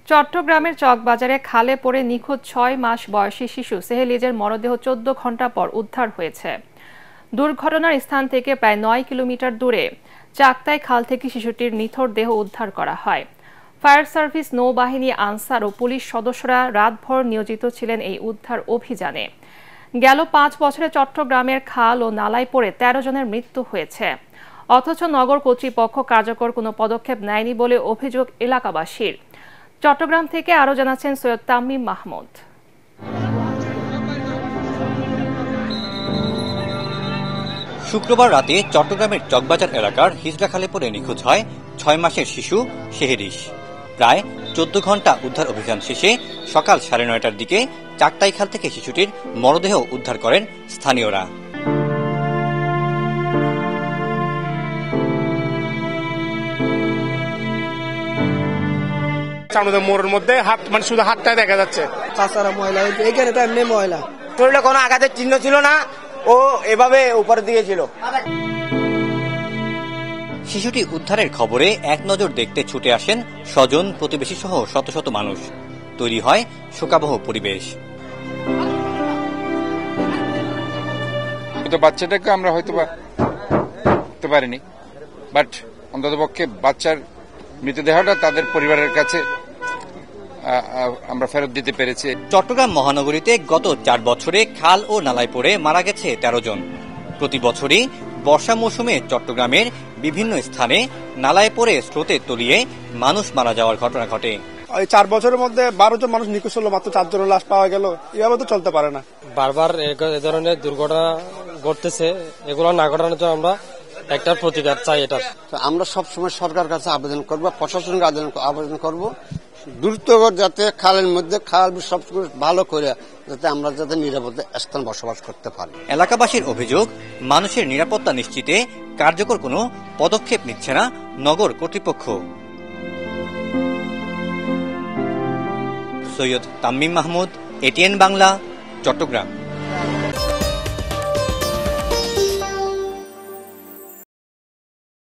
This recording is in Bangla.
চট্টগ্রামের চকবাজারে খালে পড়ে নিখোঁজ ৬ মাস বয়সী শিশু সেহেলিজের মরদেহ ১৪ ঘণ্টা পর উদ্ধার হয়েছে। দুর্ঘটনার স্থান থেকে প্রায় ৯ কিলোমিটার দূরে চাকতাই খাল থেকে শিশুটির নিথর দেহ উদ্ধার করা হয়। ফায়ার সার্ভিস, নৌবাহিনী, আনসার ও পুলিশ সদস্যরা রাতভর নিয়োজিত ছিলেন এই উদ্ধার অভিযানে। গেল ৫ বছরে চট্টগ্রামের খাল ও নালায় পড়ে ১৩ জনের মৃত্যু হয়েছে। অথচ নগর কর্তৃপক্ষ কার্যকর কোনো পদক্ষেপ নেয়নি বলে অভিযোগ এলাকাবাসীর। চট্টগ্রাম থেকে আরও জানাচ্ছেন সৈয়দ তামিম মাহমুদ। শুক্রবার রাতে চট্টগ্রামের চকবাজার এলাকার হিজড়া খালে পড়ে নিখোঁজ হয় ৬ মাসের শিশু সেহেরিস। প্রায় ১৪ ঘণ্টা উদ্ধার অভিযান শেষে সকাল ৯:৩০টার দিকে চাকতাই খাল থেকে শিশুটির মরদেহ উদ্ধার করেন স্থানীয়রা। মোড়ের মধ্যে হাত মানে শুধু হাতটাই দেখা যাচ্ছে। কাঁচারা ময়লা, এখানে তো এমনি ময়লা। শরীরে কোনো আঘাতের চিহ্ন ছিল না, ও এভাবে উপরের দিকে ছিল। শিশুটি উদ্ধারের খবরে এক নজর দেখতে ছুটে আসেন স্বজন, প্রতিবেশী সহ শত শত মানুষ। তৈরি হয় শোকাবহ পরিবেশ। বাচ্চাটাকে আমরা হয়তো করতে পারিনি, বাট অন্ততপক্ষে বাচ্চার মৃতদেহটা তাদের পরিবারের কাছে আমরা ফেরত দিতে পেরেছি। চট্টগ্রাম মহানগরীতে গত ৪ বছরে খাল ও নালায় পড়ে মারা গেছে ১৩ জন। প্রতি বছরই বর্ষা মৌসুমে চট্টগ্রামের বিভিন্ন স্থানে নালায় পড়ে স্রোতে তলিয়ে মানুষ মারা যাওয়ার ঘটনা ঘটে। এই ৪ বছরের মধ্যে ১২ জন মানুষ নিখোঁজ হলো, মাত্র ৪ জনের লাশ পাওয়া গেল। এভাবে তো চলতে পারে না। বারবার এ ধরনের দুর্ঘটনা ঘটতেছে, এগুলো না ঘটানোর জন্য আমরা একটা প্রতিকার চাই। এটা আমরা সবসময় সরকারের কাছে আবেদন করবো, প্রশাসনিক আবেদন করব, দ্রুত যাতে খালের মধ্যে খাল সব ভালো করে যাতে আমরা যাতে নিরাপদ স্থান বসবাস করতে পারি। এলাকাবাসীর অভিযোগ, মানুষের নিরাপত্তা নিশ্চিতে কার্যকর কোনো পদক্ষেপ নিচ্ছে না নগর কর্তৃপক্ষ। সৈয়দ তামিম মাহমুদ, এটিএন বাংলা, চট্টগ্রাম।